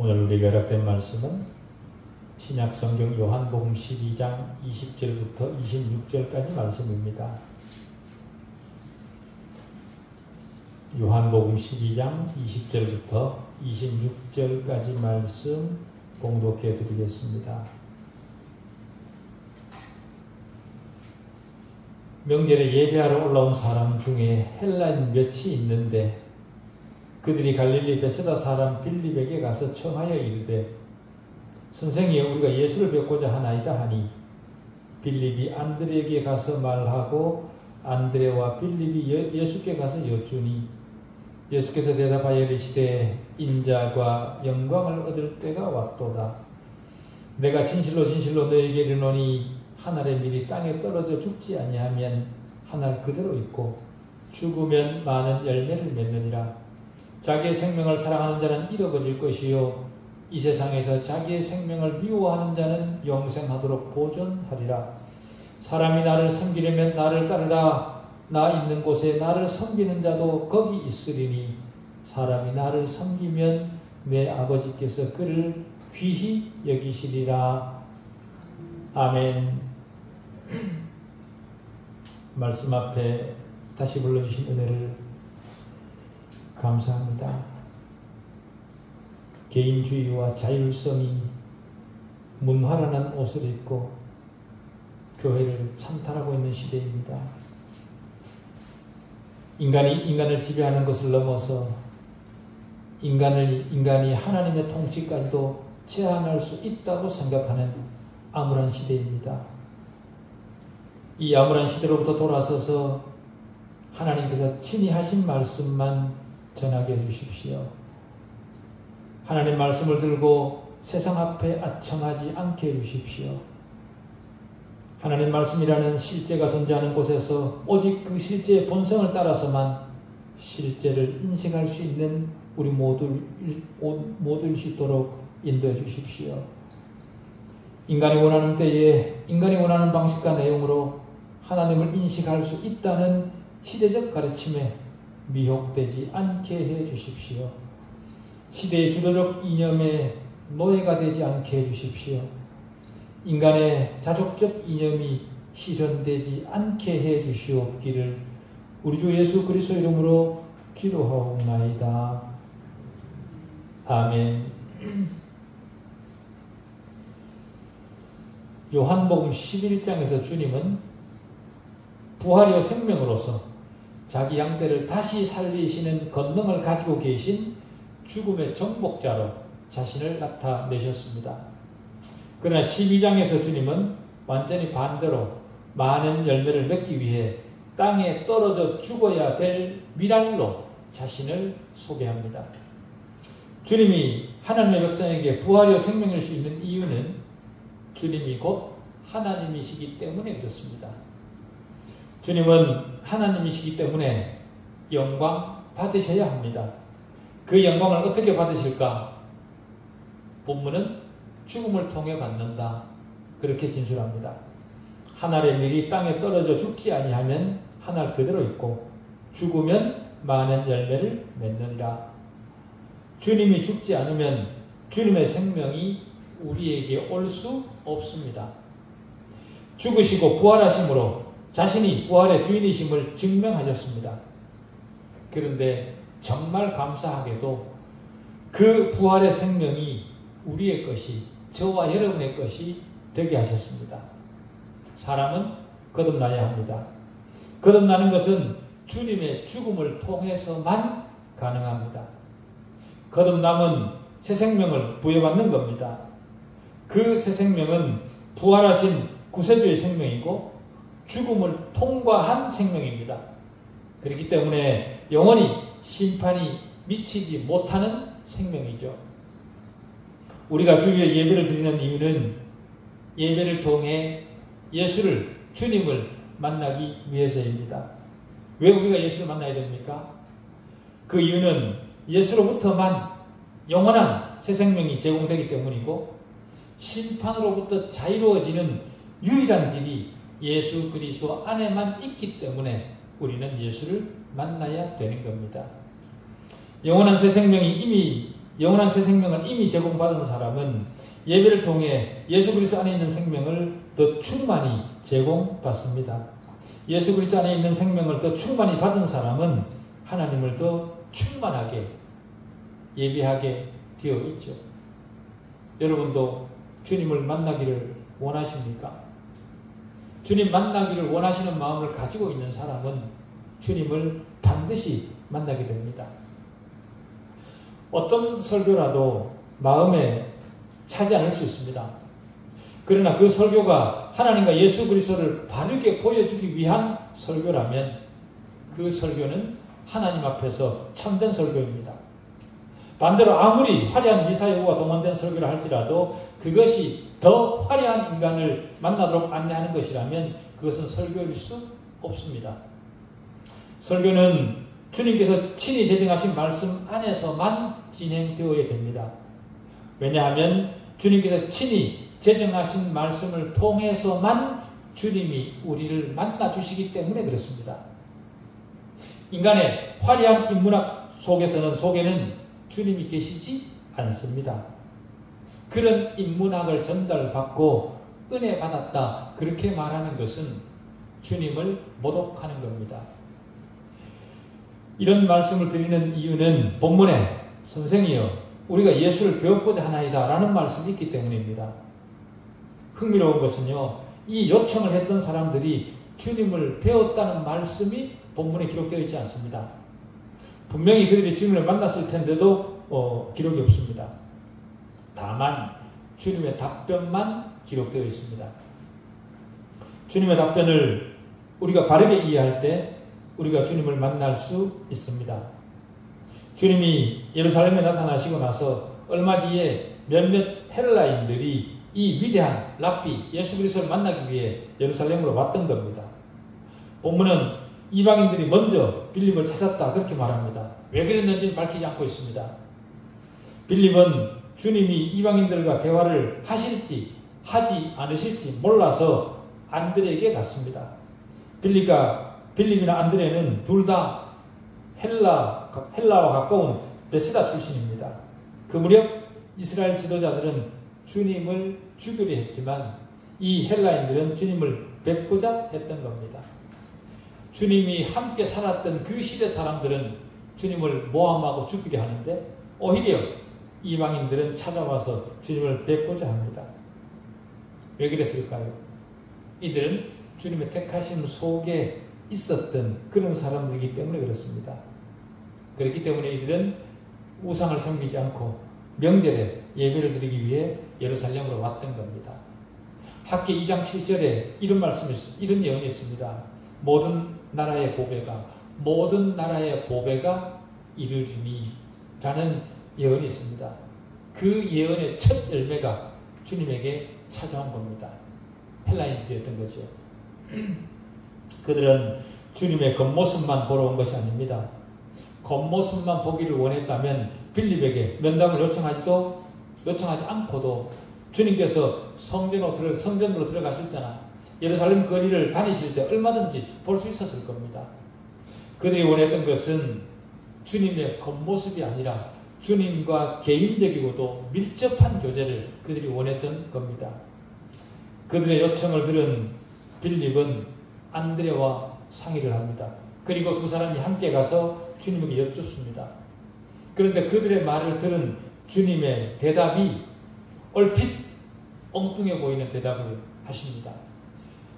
오늘 우리가 요약된 말씀은 신약성경 요한복음 12장 20절부터 26절까지 말씀입니다. 요한복음 12장 20절부터 26절까지 말씀 봉독해 드리겠습니다. 명절에 예배하러 올라온 사람 중에 헬라인 몇이 있는데 그들이 갈릴리 베세다 사람 빌립에게 가서 청하여 이르되 선생이여 우리가 예수를 뵙고자 하나이다 하니 빌립이 안드레에게 가서 말하고 안드레와 빌립이 예수께 가서 여쭈니 예수께서 대답하여 이르시되 인자가 영광을 얻을 때가 왔도다. 내가 진실로 진실로 너에게 이르노니 한 알의 밀이 땅에 떨어져 죽지 아니하면 한 알 그대로 있고 죽으면 많은 열매를 맺느니라. 자기의 생명을 사랑하는 자는 잃어버릴 것이요 이 세상에서 자기의 생명을 미워하는 자는 영생하도록 보존하리라. 사람이 나를 섬기려면 나를 따르라. 나 있는 곳에 나를 섬기는 자도 거기 있으리니 사람이 나를 섬기면 내 아버지께서 그를 귀히 여기시리라. 아멘. 말씀 앞에 다시 불러주신 은혜를 감사합니다. 개인주의와 자율성이 문화라는 옷을 입고 교회를 찬탈하고 있는 시대입니다. 인간을 지배하는 것을 넘어서 인간이 하나님의 통치까지도 제한할 수 있다고 생각하는 암울한 시대입니다. 이 암울한 시대로부터 돌아서서 하나님께서 친히 하신 말씀만 전하게 해주십시오. 하나님 말씀을 들고 세상 앞에 아청하지 않게 해주십시오. 하나님 말씀이라는 실제가 존재하는 곳에서 오직 그 실제의 본성을 따라서만 실제를 인식할 수 있는 우리 모두일 수 있도록 인도해 주십시오. 인간이 원하는 때에 인간이 원하는 방식과 내용으로 하나님을 인식할 수 있다는 시대적 가르침에 미혹되지 않게 해 주십시오. 시대의 주도적 이념에 노예가 되지 않게 해 주십시오. 인간의 자족적 이념이 실현되지 않게 해 주시옵기를 우리 주 예수 그리스도 이름으로 기도하옵나이다. 아멘. 요한복음 11장에서 주님은 부활이요 생명으로서 자기 양떼를 다시 살리시는 권능을 가지고 계신 죽음의 정복자로 자신을 나타내셨습니다. 그러나 12장에서 주님은 완전히 반대로 많은 열매를 맺기 위해 땅에 떨어져 죽어야 될 미랄로 자신을 소개합니다. 주님이 하나님의 백성에게 부활이요 생명일 수 있는 이유는 주님이 곧 하나님이시기 때문에 그렇습니다. 주님은 하나님이시기 때문에 영광 받으셔야 합니다. 그 영광을 어떻게 받으실까? 본문은 죽음을 통해 받는다. 그렇게 진술합니다. 한 알의 밀이 땅에 떨어져 죽지 아니하면 한 알 그대로 있고 죽으면 많은 열매를 맺느니라. 주님이 죽지 않으면 주님의 생명이 우리에게 올 수 없습니다. 죽으시고 부활하심으로 자신이 부활의 주인이심을 증명하셨습니다. 그런데 정말 감사하게도 그 부활의 생명이 우리의 것이, 저와 여러분의 것이 되게 하셨습니다. 사람은 거듭나야 합니다. 거듭나는 것은 주님의 죽음을 통해서만 가능합니다. 거듭남은 새 생명을 부여받는 겁니다. 그 새 생명은 부활하신 구세주의 생명이고 죽음을 통과한 생명입니다. 그렇기 때문에 영원히 심판이 미치지 못하는 생명이죠. 우리가 주일에 예배를 드리는 이유는 예배를 통해 예수를, 주님을 만나기 위해서입니다. 왜 우리가 예수를 만나야 됩니까? 그 이유는 예수로부터만 영원한 새 생명이 제공되기 때문이고 심판으로부터 자유로워지는 유일한 길이 예수 그리스도 안에만 있기 때문에 우리는 예수를 만나야 되는 겁니다. 영원한 새 생명이 이미 영원한 새 생명을 이미 제공받은 사람은 예배를 통해 예수 그리스도 안에 있는 생명을 더 충만히 제공받습니다. 예수 그리스도 안에 있는 생명을 더 충만히 받은 사람은 하나님을 더 충만하게 예배하게 되어 있죠. 여러분도 주님을 만나기를 원하십니까? 주님 만나기를 원하시는 마음을 가지고 있는 사람은 주님을 반드시 만나게 됩니다. 어떤 설교라도 마음에 차지 않을 수 있습니다. 그러나 그 설교가 하나님과 예수 그리스도를 바르게 보여주기 위한 설교라면 그 설교는 하나님 앞에서 참된 설교입니다. 반대로 아무리 화려한 미사여구가 동원된 설교를 할지라도 그것이 더 화려한 인간을 만나도록 안내하는 것이라면 그것은 설교일 수 없습니다. 설교는 주님께서 친히 제정하신 말씀 안에서만 진행되어야 됩니다. 왜냐하면 주님께서 친히 제정하신 말씀을 통해서만 주님이 우리를 만나주시기 때문에 그렇습니다. 인간의 화려한 인문학 속에는 주님이 계시지 않습니다. 그런 인문학을 전달받고 은혜 받았다 그렇게 말하는 것은 주님을 모독하는 겁니다. 이런 말씀을 드리는 이유는 본문에 선생이여 우리가 예수를 배웠고자 하나이다 라는 말씀이 있기 때문입니다. 흥미로운 것은요, 이 요청을 했던 사람들이 주님을 배웠다는 말씀이 본문에 기록되어 있지 않습니다. 분명히 그들이 주님을 만났을 텐데도 기록이 없습니다. 다만 주님의 답변만 기록되어 있습니다. 주님의 답변을 우리가 바르게 이해할 때 우리가 주님을 만날 수 있습니다. 주님이 예루살렘에 나타나시고 나서 얼마 뒤에 몇몇 헬라인들이 이 위대한 랍비 예수 그리스도를 만나기 위해 예루살렘으로 왔던 겁니다. 본문은 이방인들이 먼저 빌립을 찾았다 그렇게 말합니다. 왜 그랬는지는 밝히지 않고 있습니다. 빌립은 주님이 이방인들과 대화를 하실지 하지 않으실지 몰라서 안드레에게 갔습니다. 빌립이나 안드레는 둘 다 헬라와 가까운 베세다 출신입니다. 그 무렵 이스라엘 지도자들은 주님을 죽이려 했지만 이 헬라인들은 주님을 뵙고자 했던 겁니다. 주님이 함께 살았던 그 시대 사람들은 주님을 모함하고 죽이려 하는데 오히려 이방인들은 찾아와서 주님을 뵙고자 합니다. 왜 그랬을까요? 이들은 주님의 택하심 속에 있었던 그런 사람들이기 때문에 그렇습니다. 그렇기 때문에 이들은 우상을 섬기지 않고 명절에 예배를 드리기 위해 예루살렘으로 왔던 겁니다. 학기 2장 7절에 이런 예언이 있습니다. 모든 나라의 보배가 이르리니 라는 예언이 있습니다. 그 예언의 첫 열매가 주님에게 찾아온 겁니다. 헬라인들이었던 거죠. 그들은 주님의 겉모습만 보러 온 것이 아닙니다. 겉모습만 보기를 원했다면 빌립에게 면담을 요청하지 않고도 주님께서 성전으로 들어가실 때나 예루살렘 거리를 다니실 때 얼마든지 볼 수 있었을 겁니다. 그들이 원했던 것은 주님의 겉모습이 아니라 주님과 개인적이고도 밀접한 교제를 그들이 원했던 겁니다. 그들의 요청을 들은 빌립은 안드레와 상의를 합니다. 그리고 두 사람이 함께 가서 주님에게 여쭙습니다. 그런데 그들의 말을 들은 주님의 대답이 얼핏 엉뚱해 보이는 대답을 하십니다.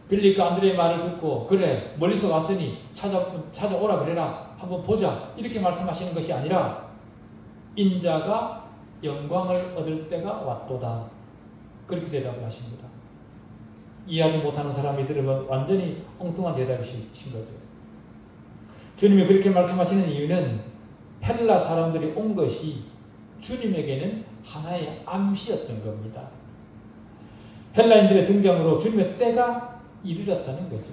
빌립과 안드레의 말을 듣고 그래 멀리서 왔으니 찾아오라 그래라 한번 보자 이렇게 말씀하시는 것이 아니라 인자가 영광을 얻을 때가 왔도다 그렇게 대답을 하십니다. 이해하지 못하는 사람이 들으면 완전히 엉뚱한 대답이신 거죠. 주님이 그렇게 말씀하시는 이유는 헬라 사람들이 온 것이 주님에게는 하나의 암시였던 겁니다. 헬라인들의 등장으로 주님의 때가 이르렀다는 거죠.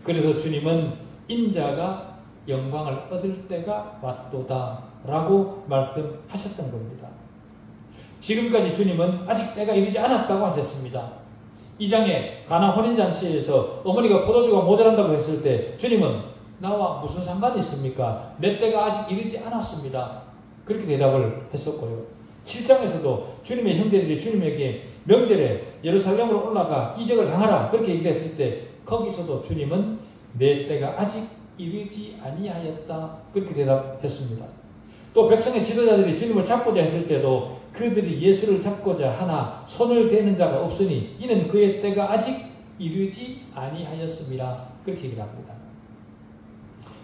그래서 주님은 인자가 영광을 얻을 때가 왔도다 라고 말씀하셨던 겁니다. 지금까지 주님은 아직 때가 이르지 않았다고 하셨습니다. 2장에 가나 혼인잔치에서 어머니가 포도주가 모자란다고 했을 때 주님은 나와 무슨 상관이 있습니까? 내 때가 아직 이르지 않았습니다. 그렇게 대답을 했었고요. 7장에서도 주님의 형제들이 주님에게 명절에 예루살렘으로 올라가 이적을 행하라 그렇게 얘기했을 때 거기서도 주님은 내 때가 아직 이르지 아니하였다 그렇게 대답했습니다. 또 백성의 지도자들이 주님을 잡고자 했을 때도 그들이 예수를 잡고자 하나 손을 대는 자가 없으니 이는 그의 때가 아직 이르지 아니하였습니다. 그렇게 얘기를 합니다.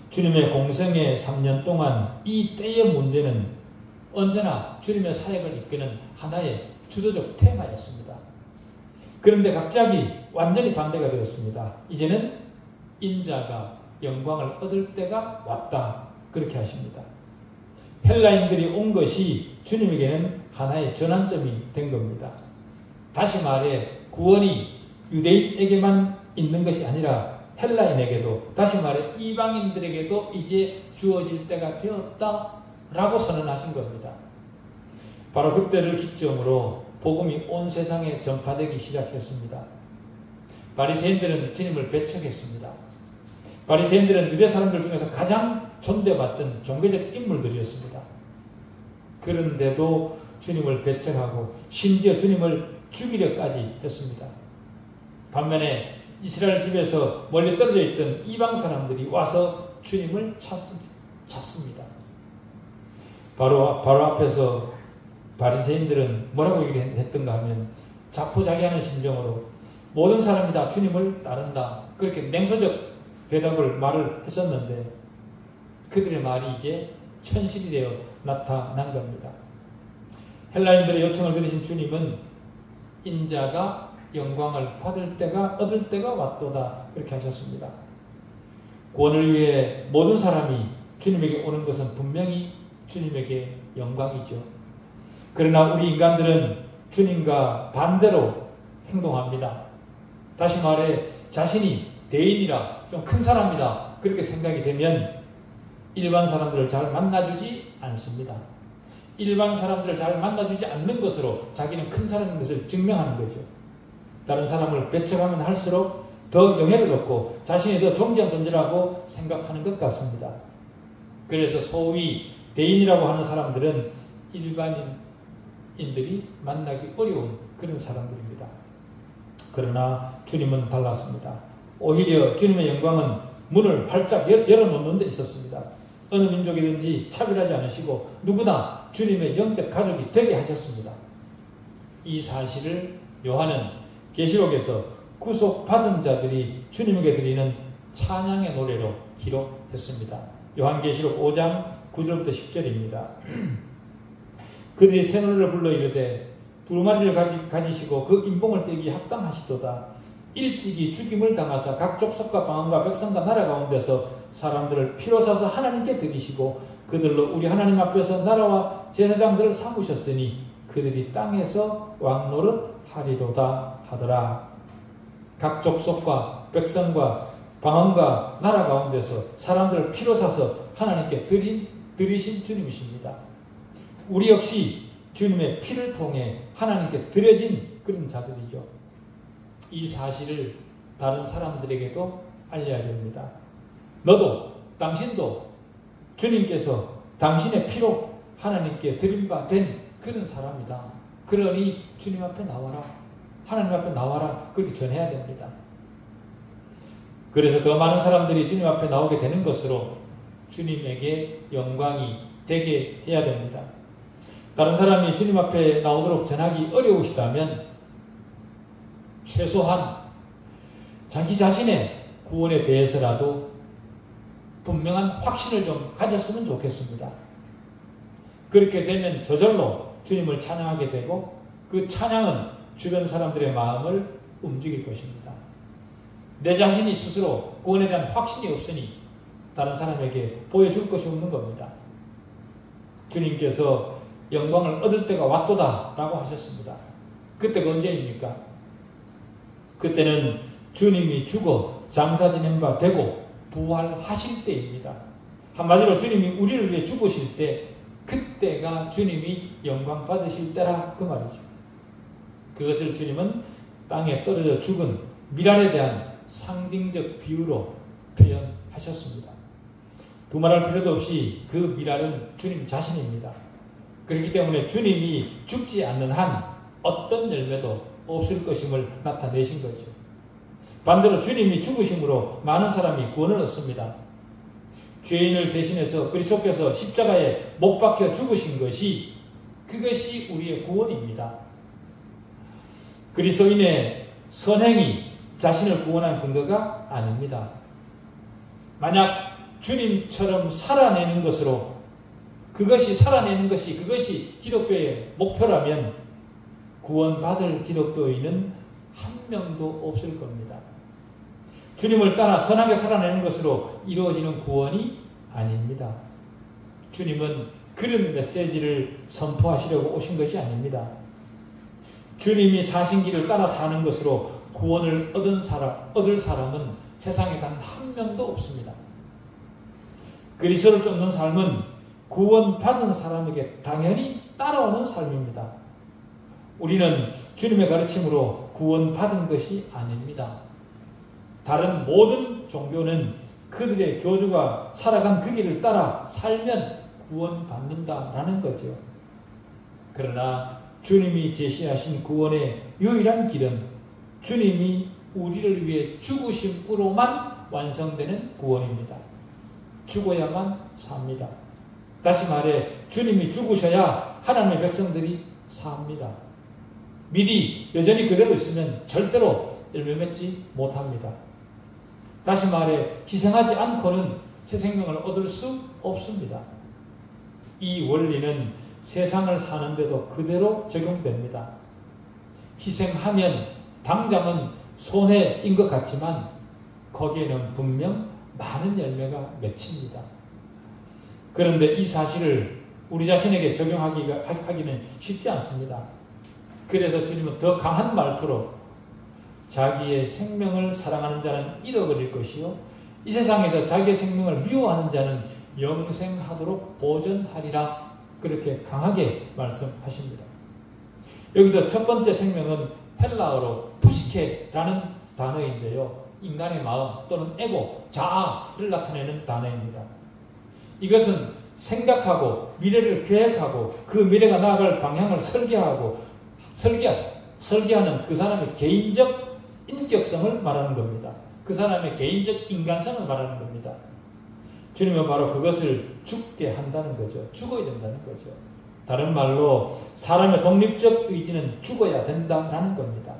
주님의 공생의 3년 동안 이 때의 문제는 언제나 주님의 사역을 이끄는 하나의 주도적 테마였습니다. 그런데 갑자기 완전히 반대가 되었습니다. 이제는 인자가 영광을 얻을 때가 왔다. 그렇게 하십니다. 헬라인들이 온 것이 주님에게는 하나의 전환점이 된 겁니다. 다시 말해 구원이 유대인에게만 있는 것이 아니라 헬라인에게도 다시 말해 이방인들에게도 이제 주어질 때가 되었다라고 선언하신 겁니다. 바로 그때를 기점으로 복음이 온 세상에 전파되기 시작했습니다. 바리새인들은 주님을 배척했습니다. 바리새인들은 유대 사람들 중에서 가장 존대받던 종교적 인물들이었습니다. 그런데도 주님을 배척하고 심지어 주님을 죽이려까지 했습니다. 반면에 이스라엘 집에서 멀리 떨어져 있던 이방 사람들이 와서 주님을 찾습니다. 바로 앞에서 바리새인들은 뭐라고 얘기를 했던가 하면 자포자기하는 심정으로 모든 사람이 다 주님을 따른다. 그렇게 냉소적 말을 했었는데 그들의 말이 이제 현실이 되어 나타난 겁니다. 헬라인들의 요청을 들으신 주님은 인자가 영광을 받을 때가 얻을 때가 왔도다 그렇게 하셨습니다. 구원을 위해 모든 사람이 주님에게 오는 것은 분명히 주님에게 영광이죠. 그러나 우리 인간들은 주님과 반대로 행동합니다. 다시 말해 자신이 대인이라 좀 큰 사람이다 그렇게 생각이 되면 일반 사람들을 잘 만나주지 않습니다. 일반 사람들을 잘 만나주지 않는 것으로 자기는 큰 사람인 것을 증명하는 거죠. 다른 사람을 배척하면 할수록 더 영예를 얻고 자신이 더 존귀한 존재라고 생각하는 것 같습니다. 그래서 소위 대인이라고 하는 사람들은 일반인들이 만나기 어려운 그런 사람들입니다. 그러나 주님은 달랐습니다. 오히려 주님의 영광은 문을 활짝 열어놓는 데 있었습니다. 어느 민족이든지 차별하지 않으시고 누구나 주님의 영적 가족이 되게 하셨습니다. 이 사실을 요한은 계시록에서 구속받은 자들이 주님에게 드리는 찬양의 노래로 기록했습니다. 요한계시록 5장 9절부터 10절입니다. 그들이 새 노래를 불러 이르되 두루마리를 가지시고 그 인봉을 떼기 합당하시도다. 일찍이 죽임을 당하사 각 족속과 방언과 백성과 나라 가운데서 사람들을 피로 사서 하나님께 드리시고 그들로 우리 하나님 앞에서 나라와 제사장들을 삼으셨으니 그들이 땅에서 왕노릇 하리로다 하더라. 각 족속과 백성과 방언과 나라 가운데서 사람들을 피로 사서 하나님께 드리신 주님이십니다. 우리 역시 주님의 피를 통해 하나님께 드려진 그런 자들이죠. 이 사실을 다른 사람들에게도 알려야 됩니다. 너도 당신도 주님께서 당신의 피로 하나님께 드린 바 된 그런 사람이다. 그러니 주님 앞에 나와라. 하나님 앞에 나와라. 그렇게 전해야 됩니다. 그래서 더 많은 사람들이 주님 앞에 나오게 되는 것으로 주님에게 영광이 되게 해야 됩니다. 다른 사람이 주님 앞에 나오도록 전하기 어려우시다면 최소한 자기 자신의 구원에 대해서라도 분명한 확신을 좀 가졌으면 좋겠습니다. 그렇게 되면 저절로 주님을 찬양하게 되고 그 찬양은 주변 사람들의 마음을 움직일 것입니다. 내 자신이 스스로 구원에 대한 확신이 없으니 다른 사람에게 보여줄 것이 없는 겁니다. 주님께서 영광을 얻을 때가 왔도다 라고 하셨습니다. 그때가 언제입니까? 그때는 주님이 죽어 장사 지낸 바 되고 부활하실 때입니다. 한마디로 주님이 우리를 위해 죽으실 때 그때가 주님이 영광 받으실 때라 그 말이죠. 그것을 주님은 땅에 떨어져 죽은 미랄에 대한 상징적 비유로 표현하셨습니다. 두말할 필요도 없이 그 미랄은 주님 자신입니다. 그렇기 때문에 주님이 죽지 않는 한 어떤 열매도 없을 것임을 나타내신 거죠. 반대로 주님이 죽으심으로 많은 사람이 구원을 얻습니다. 죄인을 대신해서 그리스도께서 십자가에 못 박혀 죽으신 것이 그것이 우리의 구원입니다. 그리스도인의 선행이 자신을 구원한 근거가 아닙니다. 만약 주님처럼 살아내는 것으로 그것이 기독교의 목표라면 구원받을 기독교인은 한 명도 없을 겁니다. 주님을 따라 선하게 살아내는 것으로 이루어지는 구원이 아닙니다. 주님은 그런 메시지를 선포하시려고 오신 것이 아닙니다. 주님이 사신 길을 따라 사는 것으로 구원을 얻을 사람은 세상에 단 한 명도 없습니다. 그리스도를 쫓는 삶은 구원받은 사람에게 당연히 따라오는 삶입니다. 우리는 주님의 가르침으로 구원받은 것이 아닙니다. 다른 모든 종교는 그들의 교주가 살아간 그 길을 따라 살면 구원받는다라는 거죠. 그러나 주님이 제시하신 구원의 유일한 길은 주님이 우리를 위해 죽으심으로만 완성되는 구원입니다. 죽어야만 삽니다. 다시 말해 주님이 죽으셔야 하나님의 백성들이 삽니다. 미리 여전히 그대로 있으면 절대로 열매 맺지 못합니다. 다시 말해 희생하지 않고는 새 생명을 얻을 수 없습니다. 이 원리는 세상을 사는데도 그대로 적용됩니다. 희생하면 당장은 손해인 것 같지만 거기에는 분명 많은 열매가 맺힙니다. 그런데 이 사실을 우리 자신에게 적용하기는 쉽지 않습니다. 그래서 주님은 더 강한 말투로 자기의 생명을 사랑하는 자는 잃어버릴 것이요 이 세상에서 자기의 생명을 미워하는 자는 영생하도록 보전하리라 그렇게 강하게 말씀하십니다. 여기서 첫 번째 생명은 헬라어로 푸시케라는 단어인데요. 인간의 마음 또는 에고, 자아를 나타내는 단어입니다. 이것은 생각하고 미래를 계획하고 그 미래가 나아갈 방향을 설계하는 그 사람의 개인적 인격성을 말하는 겁니다. 그 사람의 개인적 인간성을 말하는 겁니다. 주님은 바로 그것을 죽게 한다는 거죠. 죽어야 된다는 거죠. 다른 말로 사람의 독립적 의지는 죽어야 된다라는 겁니다.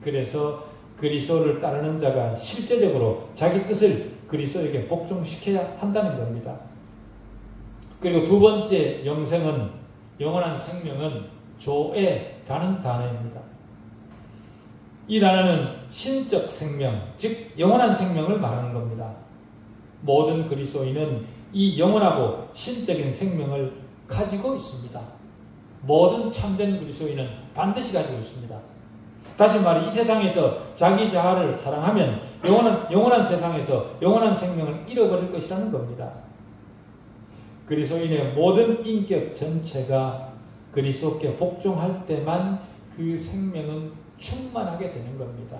그래서 그리스도를 따르는 자가 실제적으로 자기 뜻을 그리스도에게 복종시켜야 한다는 겁니다. 그리고 두 번째 영원한 생명은 조에라는 단어입니다. 이 단어는 신적 생명, 즉 영원한 생명을 말하는 겁니다. 모든 그리스도인은 이 영원하고 신적인 생명을 가지고 있습니다. 모든 참된 그리스도인은 반드시 가지고 있습니다. 다시 말해 이 세상에서 자기 자아를 사랑하면 영원한 세상에서 영원한 생명을 잃어버릴 것이라는 겁니다. 그리스도인의 모든 인격 전체가 그리스도께 복종할 때만 그 생명은 충만하게 되는 겁니다.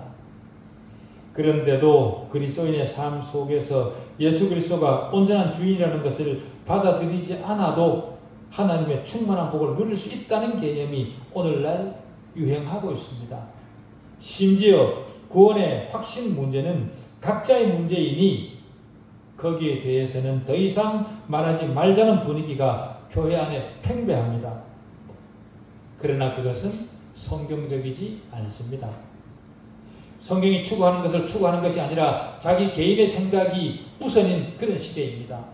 그런데도 그리스도인의 삶 속에서 예수 그리스도가 온전한 주인이라는 것을 받아들이지 않아도 하나님의 충만한 복을 누릴 수 있다는 개념이 오늘날 유행하고 있습니다. 심지어 구원의 확신 문제는 각자의 문제이니 거기에 대해서는 더 이상 말하지 말자는 분위기가 교회 안에 팽배합니다. 그러나 그것은 성경적이지 않습니다. 성경이 추구하는 것을 추구하는 것이 아니라 자기 개인의 생각이 우선인 그런 시대입니다.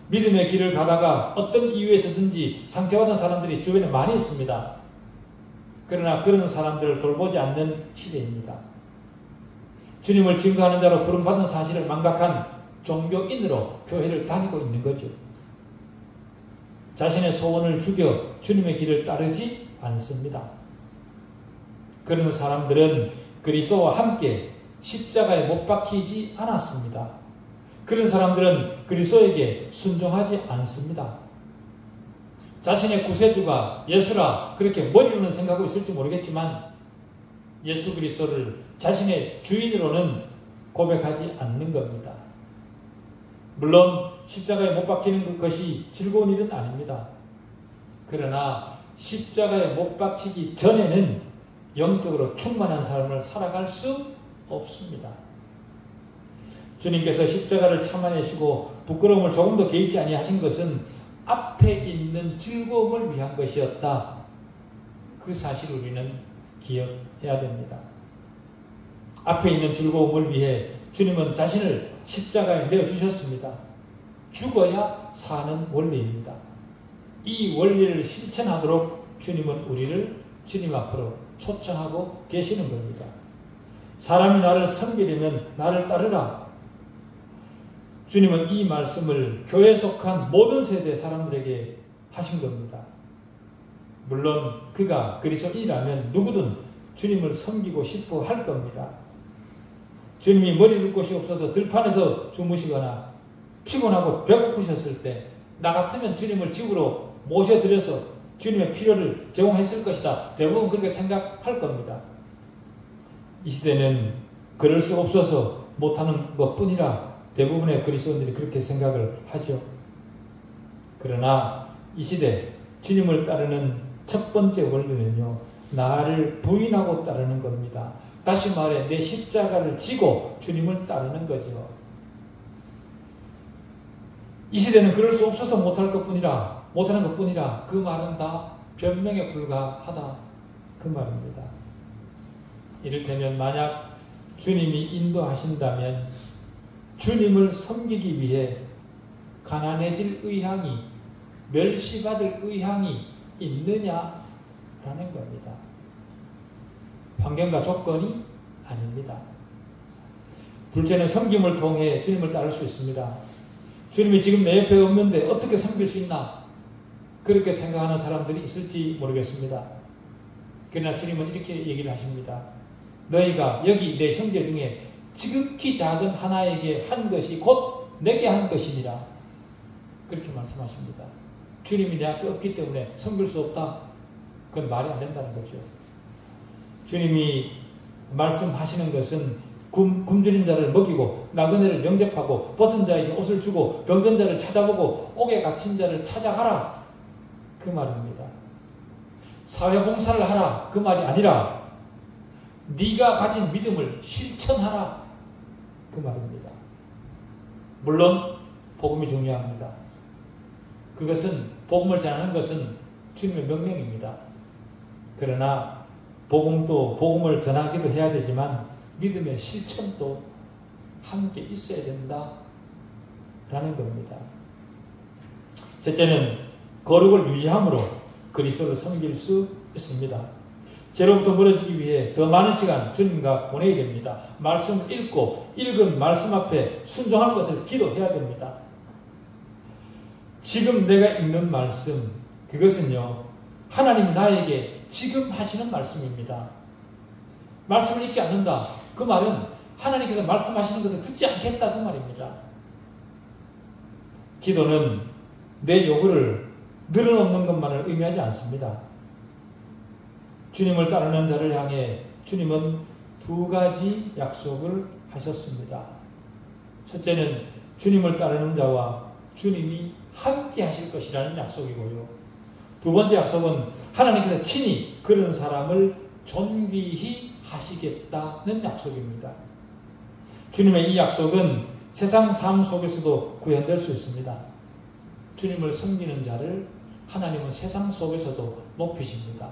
믿음의 길을 가다가 어떤 이유에서든지 상처받은 사람들이 주변에 많이 있습니다. 그러나 그런 사람들을 돌보지 않는 시대입니다. 주님을 증거하는 자로 부름받은 사실을 망각한 종교인으로 교회를 다니고 있는 거죠. 자신의 소원을 죽여 주님의 길을 따르지 않습니다. 그런 사람들은 그리스도와 함께 십자가에 못 박히지 않았습니다. 그런 사람들은 그리스도에게 순종하지 않습니다. 자신의 구세주가 예수라 그렇게 머리로는 생각하고 있을지 모르겠지만 예수 그리스도를 자신의 주인으로는 고백하지 않는 겁니다. 물론 십자가에 못 박히는 것이 즐거운 일은 아닙니다. 그러나 십자가에 못 박히기 전에는 영적으로 충만한 삶을 살아갈 수 없습니다. 주님께서 십자가를 참아내시고 부끄러움을 조금도 개의치 아니하신 것은 앞에 있는 즐거움을 위한 것이었다. 그 사실을 우리는 기억해야 됩니다. 앞에 있는 즐거움을 위해 주님은 자신을 십자가에 내어주셨습니다. 죽어야 사는 원리입니다. 이 원리를 실천하도록 주님은 우리를 주님 앞으로 초청하고 계시는 겁니다. 사람이 나를 섬기려면 나를 따르라. 주님은 이 말씀을 교회에 속한 모든 세대 사람들에게 하신 겁니다. 물론 그가 그리스도인이라면 누구든 주님을 섬기고 싶어 할 겁니다. 주님이 머리 둘 곳이 없어서 들판에서 주무시거나 피곤하고 배고프셨을 때 나 같으면 주님을 집으로 모셔드려서 주님의 필요를 제공했을 것이다. 대부분 그렇게 생각할 겁니다. 이 시대는 그럴 수 없어서 못하는 것뿐이라 대부분의 그리스도인들이 그렇게 생각을 하죠. 그러나 이 시대 주님을 따르는 첫 번째 원리는요, 나를 부인하고 따르는 겁니다. 다시 말해 내 십자가를 지고 주님을 따르는 거죠. 이 시대는 그럴 수 없어서 못하는 것뿐이라 그 말은 다 변명에 불과하다. 그 말입니다. 이를테면 만약 주님이 인도하신다면 주님을 섬기기 위해 가난해질 의향이, 멸시받을 의향이 있느냐라는 겁니다. 환경과 조건이 아닙니다. 둘째는 섬김을 통해 주님을 따를 수 있습니다. 주님이 지금 내 옆에 없는데 어떻게 섬길 수 있나? 그렇게 생각하는 사람들이 있을지 모르겠습니다. 그러나 주님은 이렇게 얘기를 하십니다. 너희가 여기 내 형제 중에 지극히 작은 하나에게 한 것이 곧 내게 한 것이니라. 그렇게 말씀하십니다. 주님이 내 앞에 없기 때문에 섬길 수 없다. 그건 말이 안 된다는 거죠. 주님이 말씀하시는 것은 굶주린 자를 먹이고 나그네를 영접하고 벗은 자에게 옷을 주고 병든 자를 찾아보고 옥에 갇힌 자를 찾아가라. 그 말입니다. 사회봉사를 하라. 그 말이 아니라 네가 가진 믿음을 실천하라. 그 말입니다. 물론 복음이 중요합니다. 그것은 복음을 전하는 것은 주님의 명령입니다. 그러나 복음을 전하기도 해야 되지만 믿음의 실천도 함께 있어야 된다라는 겁니다. 셋째는 거룩을 유지함으로 그리스도를 섬길 수 있습니다. 죄로부터 멀어지기 위해 더 많은 시간 주님과 보내야 됩니다. 말씀을 읽고 읽은 말씀 앞에 순종할 것을 기도해야 됩니다. 지금 내가 읽는 말씀, 그것은요, 하나님이 나에게 지금 하시는 말씀입니다. 말씀을 읽지 않는다. 그 말은 하나님께서 말씀하시는 것을 듣지 않겠다. 그 말입니다. 기도는 내 요구를 늘어놓는 것만을 의미하지 않습니다. 주님을 따르는 자를 향해 주님은 두 가지 약속을 하셨습니다. 첫째는 주님을 따르는 자와 주님이 함께 하실 것이라는 약속이고요. 두 번째 약속은 하나님께서 친히 그런 사람을 존귀히 하시겠다는 약속입니다. 주님의 이 약속은 세상 삶 속에서도 구현될 수 있습니다. 주님을 섬기는 자를 하나님은 세상 속에서도 높이십니다.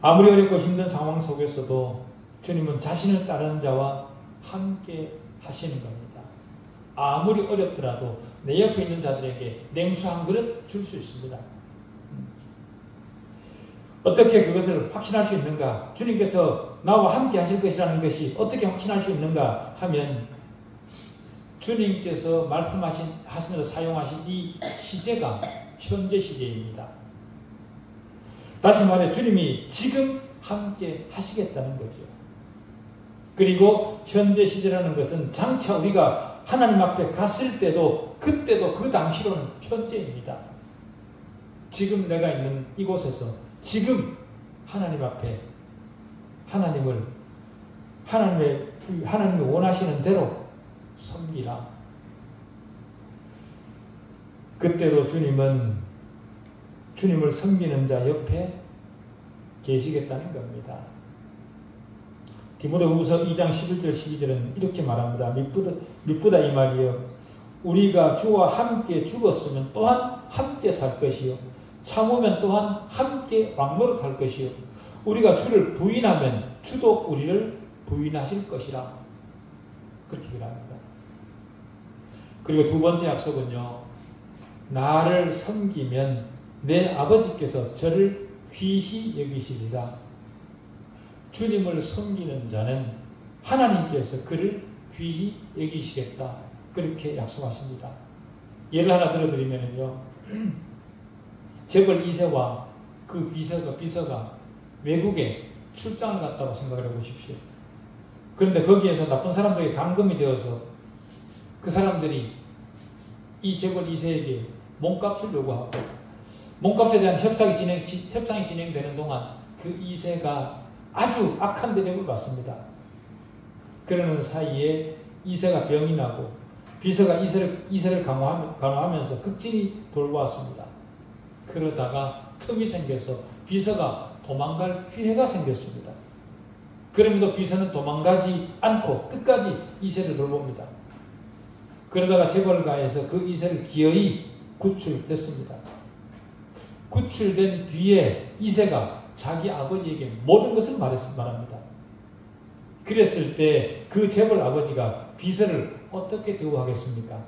아무리 어렵고 힘든 상황 속에서도 주님은 자신을 따르는 자와 함께 하시는 겁니다. 아무리 어렵더라도 내 옆에 있는 자들에게 냉수 한 그릇 줄 수 있습니다. 어떻게 그것을 확신할 수 있는가? 주님께서 나와 함께 하실 것이라는 것이 어떻게 확신할 수 있는가 하면 주님께서 말씀하시면서 사용하신 이 시제가 현재 시제입니다. 다시 말해 주님이 지금 함께 하시겠다는 거죠. 그리고 현재 시제라는 것은 장차 우리가 하나님 앞에 갔을 때도 그때도 그 당시로는 현재입니다. 지금 내가 있는 이곳에서 지금 하나님 앞에 하나님이 원하시는 대로 섬기라. 그때도 주님은 주님을 섬기는 자 옆에 계시겠다는 겁니다. 디모데후서 2장 11절 12절은 이렇게 말합니다. 미쁘다 이 말이요. 우리가 주와 함께 죽었으면 또한 함께 살 것이요. 참으면 또한 함께 왕노릇할 것이요. 우리가 주를 부인하면 주도 우리를 부인하실 것이라. 그렇게 말합니다. 그리고 두 번째 약속은요. 나를 섬기면 내 아버지께서 저를 귀히 여기시리라. 주님을 섬기는 자는 하나님께서 그를 귀히 여기시겠다. 그렇게 약속하십니다. 예를 하나 들어드리면요. 재벌 2세와 그 비서가 외국에 출장을 갔다고 생각을 해보십시오. 그런데 거기에서 나쁜 사람들에게 감금이 되어서 그 사람들이 이 재벌 2세에게 몸값을 요구하고 몸값에 대한 협상이 진행되는 동안 그 2세가 아주 악한 대접을 받습니다. 그러는 사이에 2세가 병이 나고 비서가 2세를 간호하면서 극진히 돌보았습니다. 그러다가 틈이 생겨서 비서가 도망갈 기회가 생겼습니다. 그럼에도 비서는 도망가지 않고 끝까지 2세를 돌봅니다. 그러다가 재벌가에서 그 2세를 기어이 구출했습니다. 구출된 뒤에 2세가 자기 아버지에게 모든 것을 말합니다. 그랬을 때 그 재벌 아버지가 비서를 어떻게 대우하겠습니까?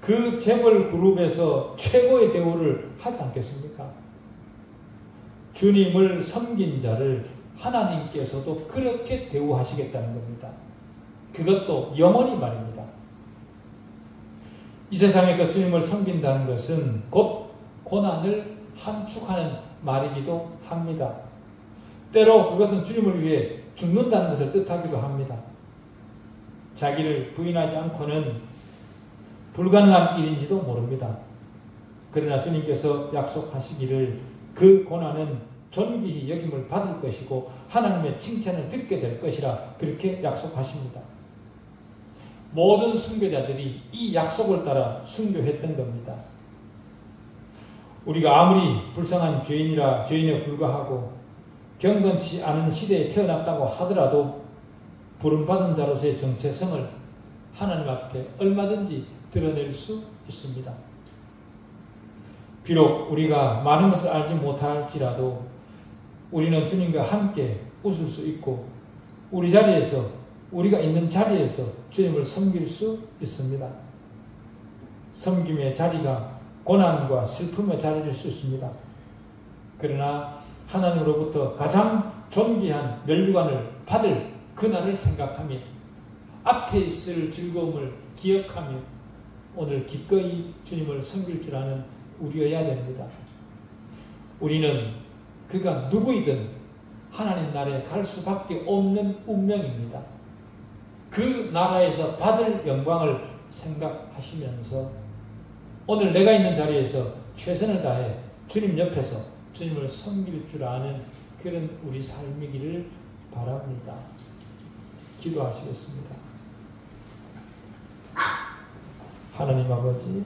그 재벌 그룹에서 최고의 대우를 하지 않겠습니까? 주님을 섬긴 자를 하나님께서도 그렇게 대우하시겠다는 겁니다. 그것도 영원히 말입니다. 이 세상에서 주님을 섬긴다는 것은 곧 고난을 함축하는 말이기도 합니다. 때로 그것은 주님을 위해 죽는다는 것을 뜻하기도 합니다. 자기를 부인하지 않고는 불가능한 일인지도 모릅니다. 그러나 주님께서 약속하시기를 그 고난은 존귀히 여김을 받을 것이고 하나님의 칭찬을 듣게 될 것이라 그렇게 약속하십니다. 모든 순교자들이 이 약속을 따라 순교했던 겁니다. 우리가 아무리 불쌍한 죄인에 불과하고 경건치 않은 시대에 태어났다고 하더라도 부름받은 자로서의 정체성을 하나님 앞에 얼마든지 드러낼 수 있습니다. 비록 우리가 많은 것을 알지 못할지라도 우리는 주님과 함께 웃을 수 있고 우리가 있는 자리에서 주님을 섬길 수 있습니다. 섬김의 자리가 고난과 슬픔의 자리일 수 있습니다. 그러나 하나님으로부터 가장 존귀한 면류관을 받을 그날을 생각하며 앞에 있을 즐거움을 기억하며 오늘 기꺼이 주님을 섬길 줄 아는 우리여야 됩니다. 우리는 그가 누구이든 하나님 나라에 갈 수밖에 없는 운명입니다. 그 나라에서 받을 영광을 생각하시면서 오늘 내가 있는 자리에서 최선을 다해 주님 옆에서 주님을 섬길 줄 아는 그런 우리 삶이기를 바랍니다. 기도하시겠습니다. 하나님 아버지,